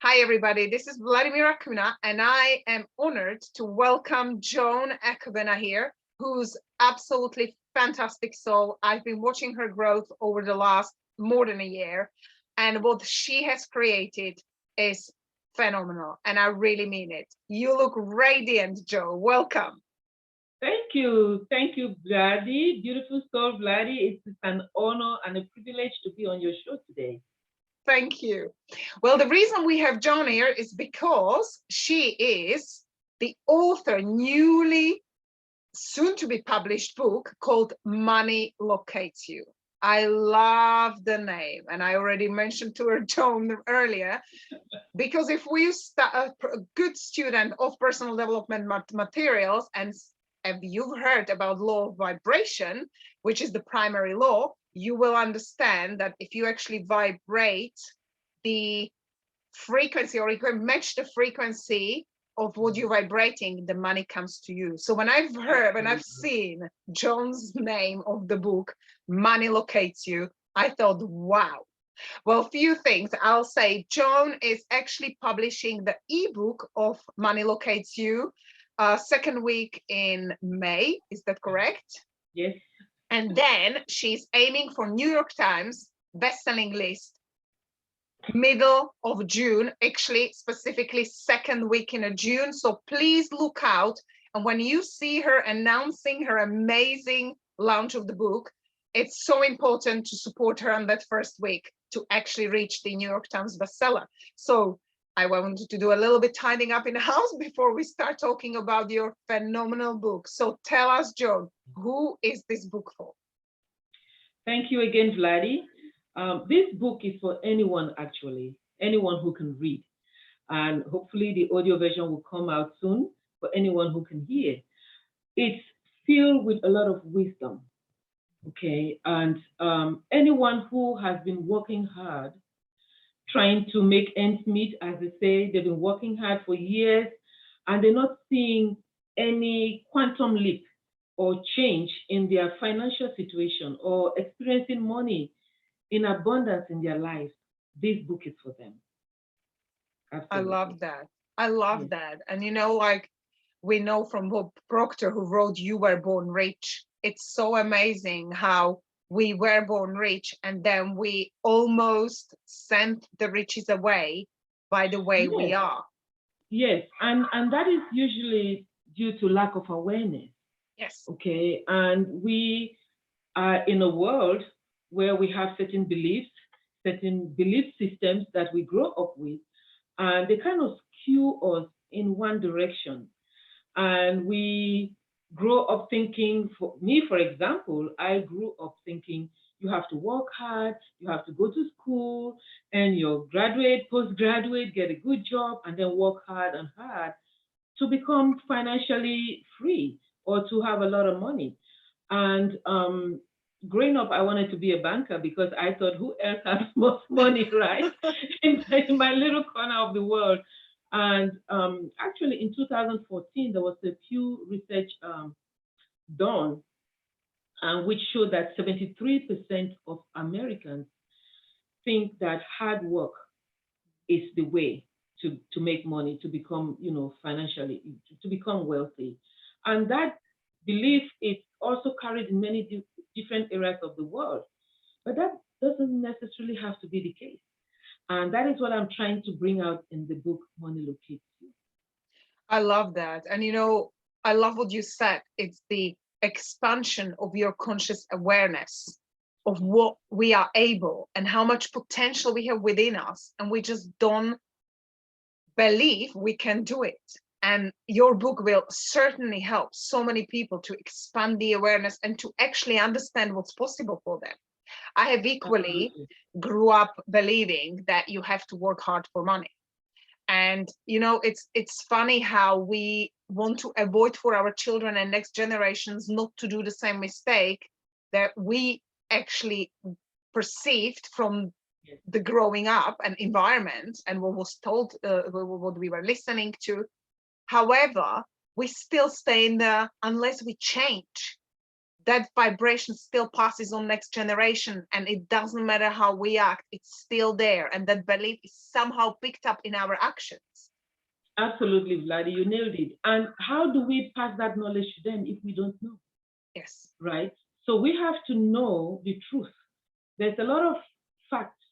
Hi, everybody. This is Vladimir Akuna, and I am honored to welcome Joan Ekobena here, who's absolutely fantastic soul. I've been watching her growth over the last more than a year, and what she has created is phenomenal, and I really mean it. You look radiant, Jo. Welcome. Thank you. Thank you, Vladi. Beautiful soul, Vladi. It's an honor and a privilege to be on your show today. Thank you. Well, the reason we have Joan here is because she is the author, newly soon to be published book called Money Locates You. I love the name, and I already mentioned to her, Joan, earlier, because if we start a good student of personal development materials, and if you've heard about law of vibration, which is the primary law, you will understand that if you actually vibrate the frequency, or you can match the frequency of what you're vibrating, the money comes to you. So when I've heard, when I've seen Joan's name of the book, Money Locates You, I thought, wow. Well, few things I'll say. Joan is actually publishing the ebook of Money Locates You, second week in May. Is that correct? Yes. And then she's aiming for New York Times bestselling list middle of June, actually specifically second week in June. So please look out. And when you see her announcing her amazing launch of the book, it's so important to support her on that first week to actually reach the New York Times bestseller. So I wanted to do a little bit tidying up in the house before we start talking about your phenomenal book. So tell us, Joan, who is this book for? Thank you again, Vladi. This book is for anyone, actually, anyone who can read. And hopefully the audio version will come out soon for anyone who can hear. It's filled with a lot of wisdom, okay? And anyone who has been working hard, trying to make ends meet, as they say, they've been working hard for years, and they're not seeing any quantum leap or change in their financial situation or experiencing money in abundance in their lives, this book is for them. I Absolutely. love that. I love Yes. that. And like we know from Bob Proctor, who wrote You Were Born Rich, it's so amazing how we were born rich and then we almost sent the riches away by the way we Yes. are. Yes. And that is usually due to lack of awareness. Yes, Okay. And we are in a world where we have certain belief systems that we grow up with, and they kind of skew us in one direction. And we grow up thinking, for me, for example, I grew up thinking you have to work hard, you have to go to school, and you graduate, postgraduate, get a good job, and then work hard and hard to become financially free or to have a lot of money. And growing up, I wanted to be a banker because I thought, who else has most money, right? In my little corner of the world. And actually, in 2014, there was a Pew Research done, which showed that 73% of Americans think that hard work is the way to make money, to become, financially, to become wealthy. And that belief is also carried in many different areas of the world. But that doesn't necessarily have to be the case. And that is what I'm trying to bring out in the book, Money Locates You. I love that. And I love what you said. It's the expansion of your conscious awareness of what we are able and how much potential we have within us. And we just don't believe we can do it. And your book will certainly help so many people to expand the awareness and to actually understand what's possible for them. I have equally Absolutely. grew up believing that you have to work hard for money. And it's funny how we want to avoid for our children and next generations not to do the same mistake that we actually perceived from Yes. the growing up and environment and what was told, what we were listening to. However, we still stay in the unless we change that vibration still passes on next generation, and it doesn't matter how we act, it's still there, and that belief is somehow picked up in our actions. Absolutely, Vladi, you nailed it. And how do we pass that knowledge to them if we don't know? Yes. Right? So we have to know the truth. There's a lot of facts,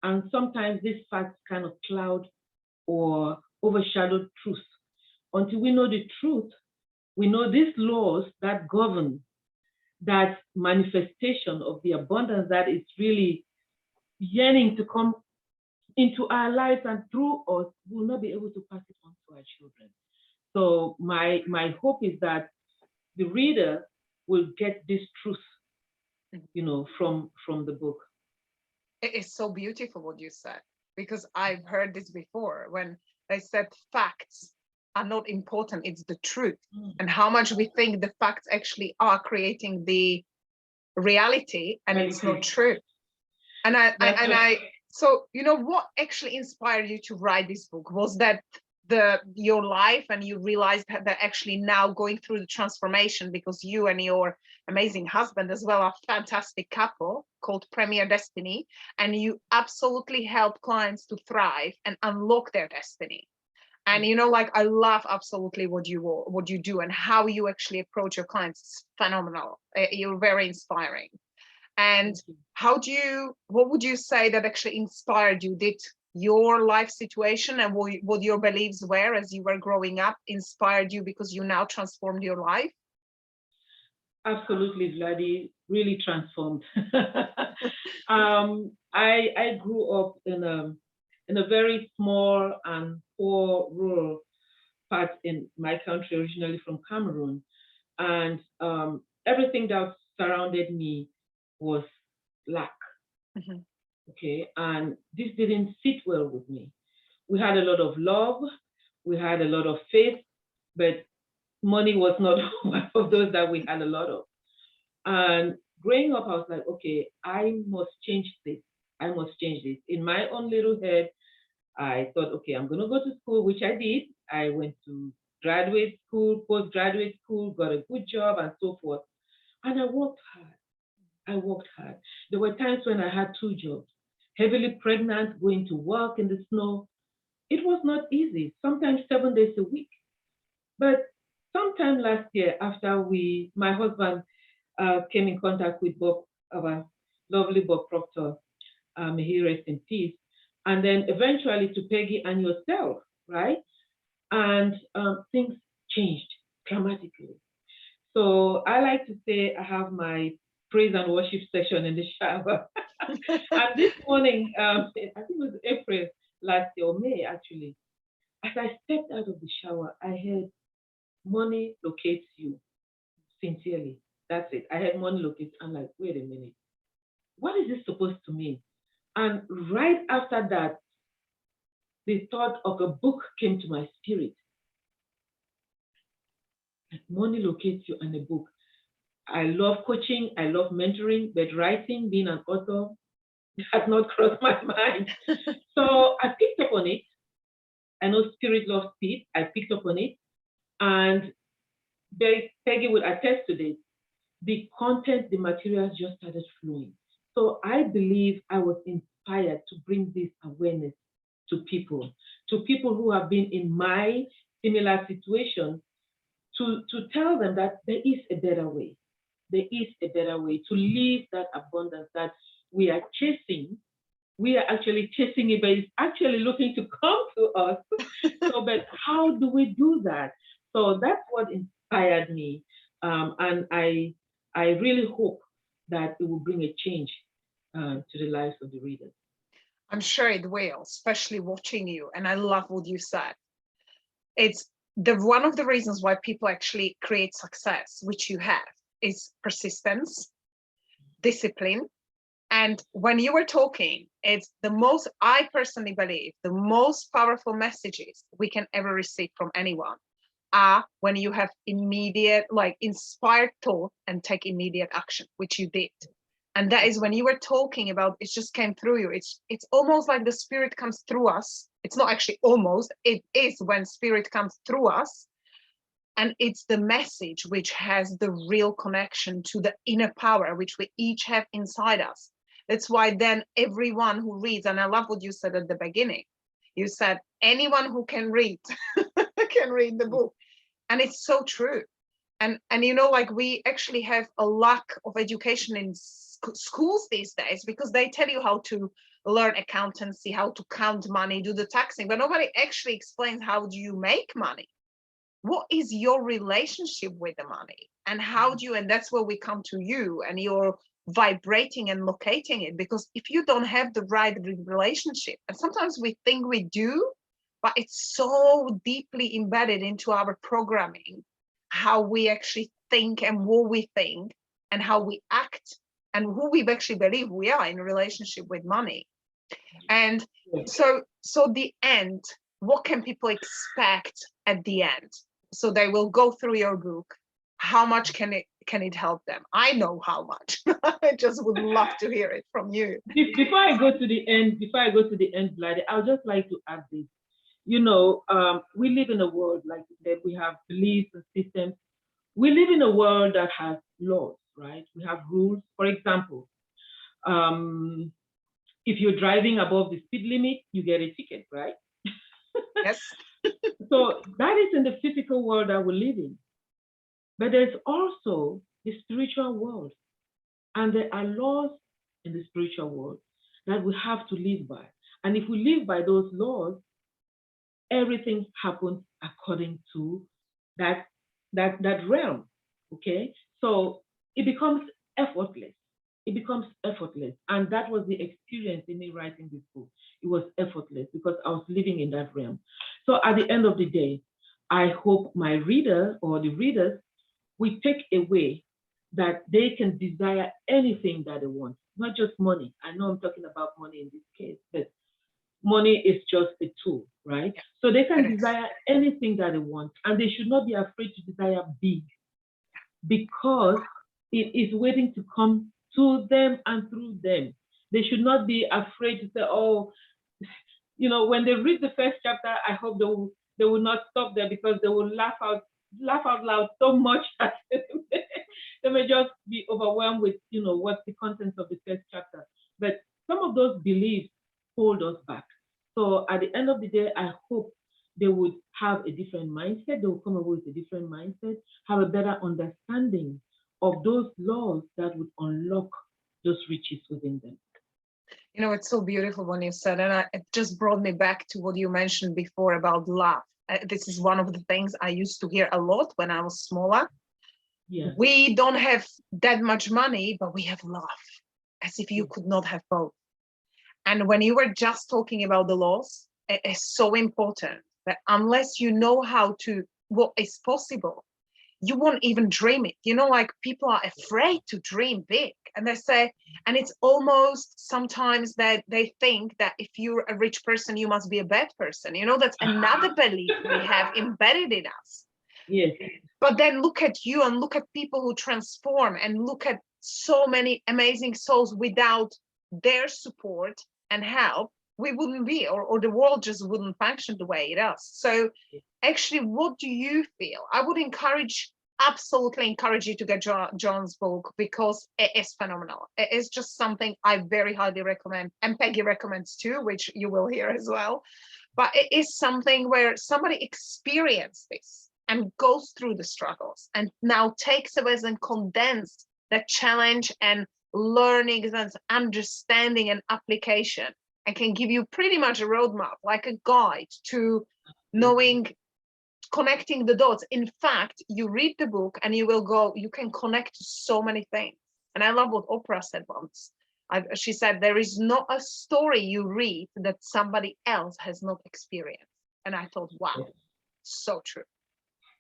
and sometimes these facts kind of cloud or overshadow truth. Until we know the truth, we know these laws that govern that manifestation of the abundance that is really yearning to come into our lives and through us, we'll not be able to pass it on to our children. So my hope is that the reader will get this truth, from the book. It is so beautiful what you said, because I've heard this before when they said facts are not important, it's the truth. And how much we think the facts actually are creating the reality, and it's not true. And so what actually inspired you to write this book? Was that your life, and you realized that actually now going through the transformation, because you and your amazing husband as well are a fantastic couple called Premier Destiny, and you absolutely help clients to thrive and unlock their destiny. And I love absolutely what you do, and how you actually approach your clients. It's phenomenal. You're very inspiring. And what would you say that actually inspired you? Did your life situation and what your beliefs were as you were growing up inspired you, because you now transformed your life? Absolutely, Vladi, really transformed. I grew up in a very small and poor rural part in my country, originally from Cameroon, and everything that surrounded me was lack. Mm-hmm. Okay, and this didn't sit well with me. We had a lot of love, we had a lot of faith, but money was not one of those that we had a lot of. And growing up, I was like, okay, I must change this. I must change this. In my own little head, I thought, okay, I'm going to go to school, which I did. I went to graduate school, postgraduate school, got a good job, and so forth. And I worked hard. There were times when I had 2 jobs, heavily pregnant, going to work in the snow. It was not easy, sometimes 7 days a week. But sometime last year, after my husband came in contact with Bob, our lovely Bob Proctor, may he rest in peace, and then eventually to Peggy and yourself, right? And things changed dramatically. So I like to say I have my praise and worship session in the shower. And this morning, I think it was April last year, or May actually, as I stepped out of the shower, I heard, money locates you. Sincerely, that's it. I heard money locates. I'm like, wait a minute, what is this supposed to mean? And right after that, the thought of a book came to my spirit. Money locates you, and a book. I love coaching, I love mentoring, but writing, being an author, had not crossed my mind. So I picked up on it. I know spirit loves speed. I picked up on it. And Peggy would attest to this. The content, the materials just started flowing. So I believe I was inspired to bring this awareness to people who have been in my similar situation, to tell them that there is a better way. There is a better way to live that abundance that we are chasing. We are actually chasing it, but it's actually looking to come to us. So, but how do we do that? So that's what inspired me. And I really hope that it will bring a change to the lives of the readers. I'm sure it will, especially watching you. And I love what you said. It's one of the reasons why people actually create success, which you have, is persistence, discipline. And when you were talking, it's I personally believe, the most powerful messages we can ever receive from anyone are when you have immediate, inspired thought and take immediate action, which you did. And that is when you were talking about, it just came through you. It's almost like the spirit comes through us. It's not actually almost, it is when spirit comes through us. And it's the message which has the real connection to the inner power, which we each have inside us. That's why then everyone who reads, and I love what you said at the beginning, you said anyone who can read can read the book. And it's so true. And you know, like we actually have a lack of education in schools these days, because they tell you how to learn accountancy, how to count money, do the taxing, but nobody actually explains how do you make money. What is your relationship with the money, and how do you, and that's where we come to you, and you're vibrating and locating it, because if you don't have the right relationship, and sometimes we think we do, but it's so deeply embedded into our programming, how we actually think and what we think and how we act and who we actually believe we are in a relationship with money. And so the end, what can people expect at the end? So they will go through your book. How much can it help them? I know how much. I just would love to hear it from you. Before I go to the end, Vladi, I would just like to add this. You know, we live in a world, like you said, we have beliefs and systems. We live in a world that has laws, right? We have rules. For example, if you're driving above the speed limit, you get a ticket, right? Yes. So that is in the physical world that we live in. But there's also the spiritual world. And there are laws in the spiritual world that we have to live by. And if we live by those laws, everything happens according to that realm. Okay? So it becomes effortless. It becomes effortless. And that was the experience in me writing this book. It was effortless because I was living in that realm. So at the end of the day, I hope my reader or the readers will take away that they can desire anything that they want, not just money. I know I'm talking about money in this case, but money is just a tool, right? Yeah. So they can desire anything that they want, and they should not be afraid to desire big, because it is waiting to come to them and through them. They should not be afraid to say, oh, you know, when they read the first chapter, I hope they will not stop there, because they will laugh out loud so much that they may just be overwhelmed with, you know, what's the contents of the first chapter. But some of those beliefs hold us back. So at the end of the day, I hope they would have a different mindset. They will come away with a different mindset, have a better understanding of those laws that would unlock those riches within them. You know, it's so beautiful when you said, and it just brought me back to what you mentioned before about love. This is one of the things I used to hear a lot when I was smaller. Yeah. We don't have that much money, but we have love, as if you could not have both. And when you were just talking about the laws, it is so important that unless you know how to, what is possible, you won't even dream it. You know, like people are afraid to dream big, and they say, and it's almost sometimes that they think that if you're a rich person, you must be a bad person. You know, that's another belief we have embedded in us. Yes. But then look at you and look at people who transform, and look at so many amazing souls. Without their support and help, we wouldn't be, or the world just wouldn't function the way it does. So actually, what do you feel? I would absolutely encourage you to get Joan's book, because it is phenomenal. It is just something I very highly recommend, and Peggy recommends too, which you will hear as well. But it is something where somebody experienced this and goes through the struggles, and now takes away and condense that challenge and learning and understanding and application, and can give you pretty much a roadmap, like a guide to knowing, connecting the dots. In fact, you read the book and you can connect to so many things. And I love what Oprah said once. She said, there is not a story you read that somebody else has not experienced. And I thought, wow, so true.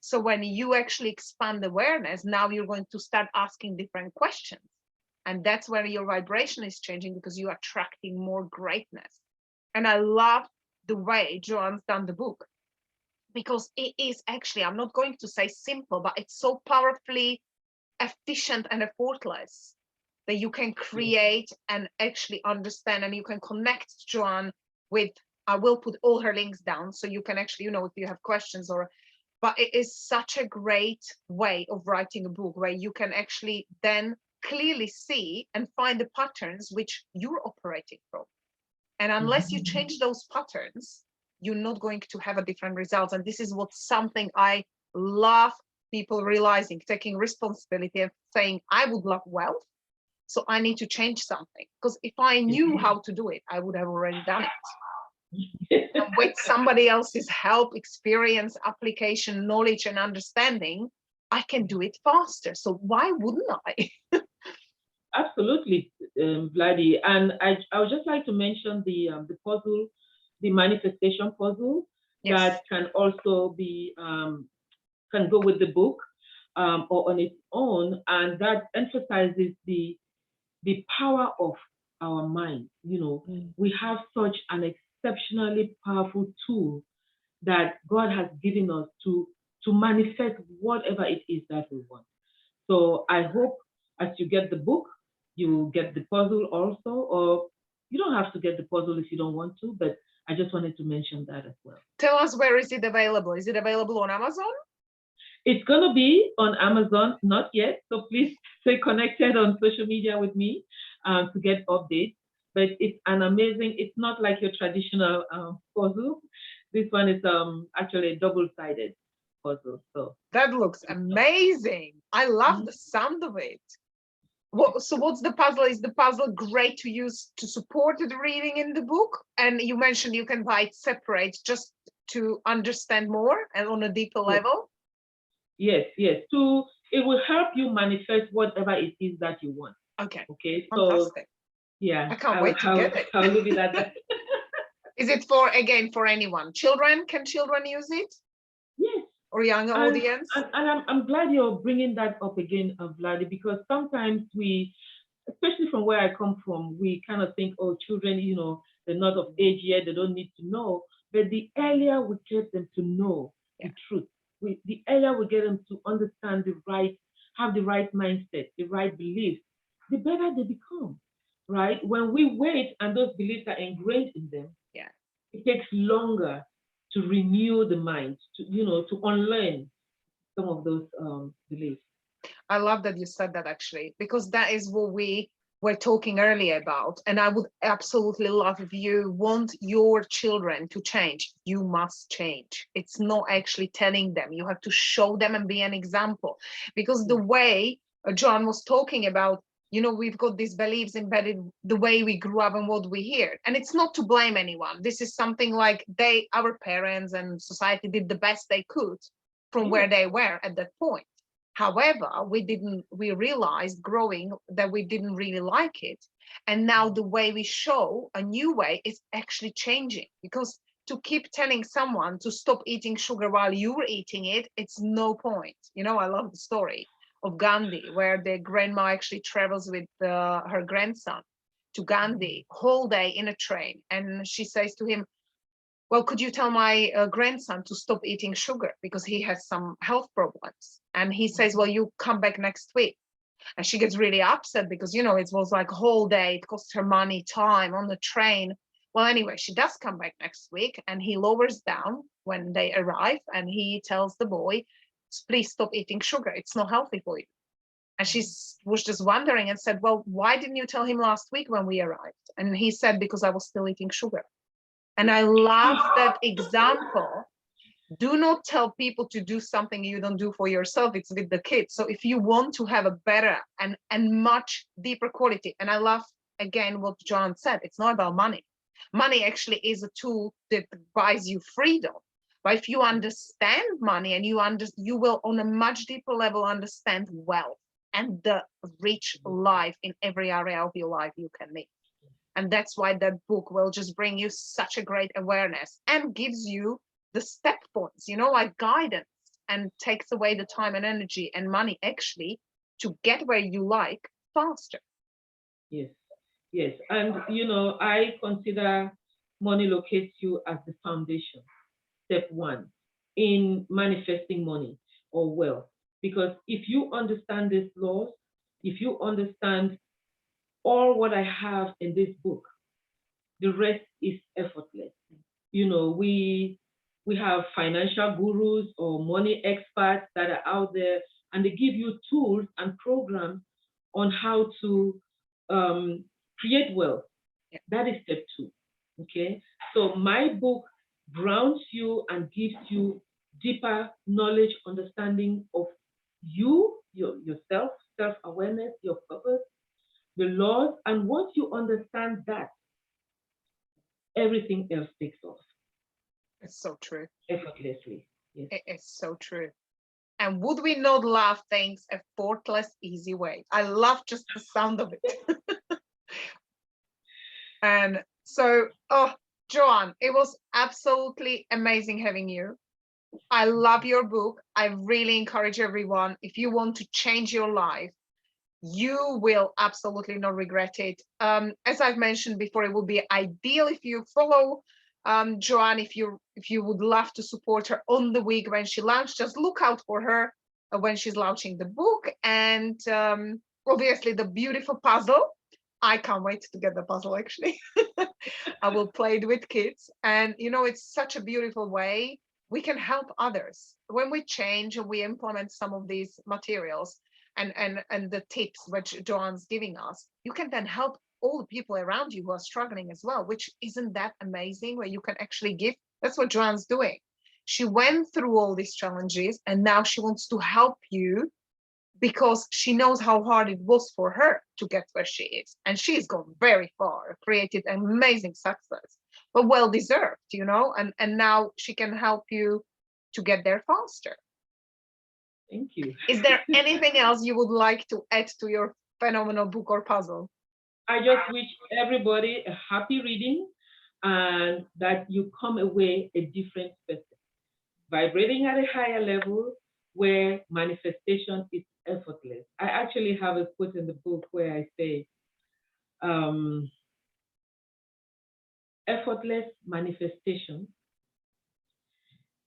So when you actually expand awareness, now you're going to start asking different questions. And that's where your vibration is changing, because you're attracting more greatness. And I love the way Joan's done the book, because it is actually, I'm not going to say simple, but it's so powerfully efficient and effortless that you can create and actually understand, and you can connect Joan with, I will put all her links down, so you can actually, you know, if you have questions, or, but it is such a great way of writing a book where you can actually then clearly see and find the patterns which you're operating from. And unless you change those patterns, you're not going to have a different result. And this is what something I love people realizing, taking responsibility and saying, I would love wealth, so I need to change something. Because if I knew how to do it, I would have already done it. And with somebody else's help, experience, application, knowledge, and understanding, I can do it faster. So why wouldn't I? Absolutely, Vladi. And I would just like to mention the puzzle, the manifestation puzzle, Yes. that can also be can go with the book or on its own, and that emphasizes the power of our mind. You know, we have such an exceptionally powerful tool that God has given us to manifest whatever it is that we want. So I hope as you get the book, you get the puzzle also, or you don't have to get the puzzle if you don't want to, but I just wanted to mention that as well. Tell us, where is it available? Is it available on Amazon? It's going to be on Amazon, not yet. So please stay connected on social media with me to get updates. But it's an amazing, it's not like your traditional puzzle. This one is actually a double-sided puzzle. So that looks amazing. I love the sound of it. So what's the puzzle? Is the puzzle great to use to support the reading in the book? And you mentioned you can buy it separate just to understand more and on a deeper level. Yes. It will help you manifest whatever it is that you want. Okay. Fantastic. So yeah, I can't wait to get it. I'll leave it at that. Is it for anyone? Can children use it? Yes. Or young audience? And I'm glad you're bringing that up again, Vladi, because sometimes we, especially from where I come from, we kind of think, oh, children, you know, they're not of age yet, they don't need to know. But the earlier we get them to know the truth, the earlier we get them to understand have the right mindset, the right beliefs, the better they become, right? When we wait and those beliefs are ingrained in them, it takes longer to renew the mind, to unlearn some of those beliefs. I love that you said that, actually, because that is what we were talking earlier about. And I would absolutely love, if you want your children to change, you must change. It's not actually telling them. You have to show them and be an example. Because the way Joan was talking about, we've got these beliefs embedded the way we grew up and what we hear. And it's not to blame anyone. This is something like our parents and society did the best they could from where they were at that point. However, we realized growing that we didn't really like it. And now the way we show a new way is actually changing, because to keep telling someone to stop eating sugar while you're eating it, it's no point. I love the story of Gandhi, where the grandma actually travels with her grandson to Gandhi, whole day in a train. And she says to him, well, could you tell my grandson to stop eating sugar because he has some health problems? And he says, well, you come back next week. And she gets really upset because, it was like a whole day. It cost her money, time on the train. Well, anyway, she does come back next week, and he lowers down when they arrive, and he tells the boy, please stop eating sugar. It's not healthy for you. And she was just wondering and said, well, why didn't you tell him last week when we arrived? And he said, because I was still eating sugar. And I love that example. Do not tell people to do something you don't do for yourself. It's with the kids. So if you want to have a better and much deeper quality, and I love, again, what Joan said, it's not about money. Money actually is a tool that buys you freedom. But if you understand money, and you will on a much deeper level understand wealth and the rich life in every area of your life you can live. And that's why that book will just bring you such a great awareness and gives you the step points, like guidance, and takes away the time and energy and money actually to get where you like faster. Yes. And, I consider money locates you as the foundation, step one, in manifesting money or wealth. Because if you understand these laws, if you understand all what I have in this book, the rest is effortless. We We have financial gurus or money experts that are out there, and they give you tools and programs on how to create wealth. Yeah. That is step 2. Okay. So my book grounds you and gives you deeper knowledge, understanding of you, yourself, self-awareness, your purpose, the laws, and once you understand that, everything else takes off. It's so true. Effortlessly. Yes. It is so true. And would we not love things effortless, easy way? I love just the sound of it. And so, oh, Joan, it was absolutely amazing having you. I love your book. I really encourage everyone, if you want to change your life, you will absolutely not regret it. As I've mentioned before, it would be ideal if you follow Joan, if you would love to support her on the week when she launched, just look out for her when she's launching the book. And obviously the beautiful puzzle. I can't wait to get the puzzle, actually. I will play it with kids. And, you know, it's such a beautiful way we can help others. When we change and we implement some of these materials and the tips which Joan's giving us, you can then help all the people around you who are struggling as well, which isn't that amazing, where you can actually give. That's what Joan's doing. She went through all these challenges and now she wants to help you because she knows how hard it was for her to get where she is. And she's gone very far, created amazing success, but well deserved, you know, and now she can help you to get there faster. Thank you. Is there anything else you would like to add to your phenomenal book or puzzle? I just wish everybody a happy reading and that you come away a different person, vibrating at a higher level where manifestation is effortless. I actually have a quote in the book where I say, effortless manifestation,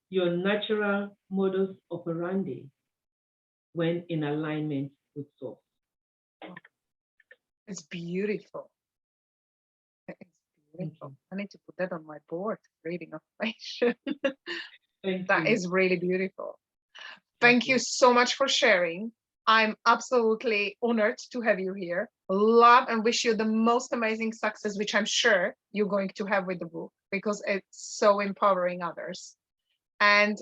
your natural modus operandi when in alignment with source. It's beautiful. It's beautiful. I need to put that on my board, reading affirmation. That is really beautiful. Thank you so much for sharing. I'm absolutely honored to have you here. Love and wish you the most amazing success, which I'm sure you're going to have with the book, because it's so empowering others. And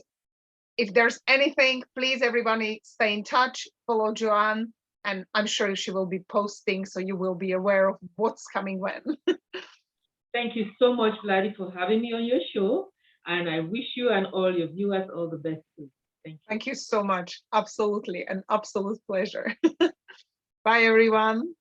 if there's anything, please, everybody, stay in touch, follow Joan, and I'm sure she will be posting, so you will be aware of what's coming when. Thank you so much, Vladi, for having me on your show. And I wish you and all your viewers all the best too. Thank you. Thank you so much. Absolutely. An absolute pleasure. Bye, everyone.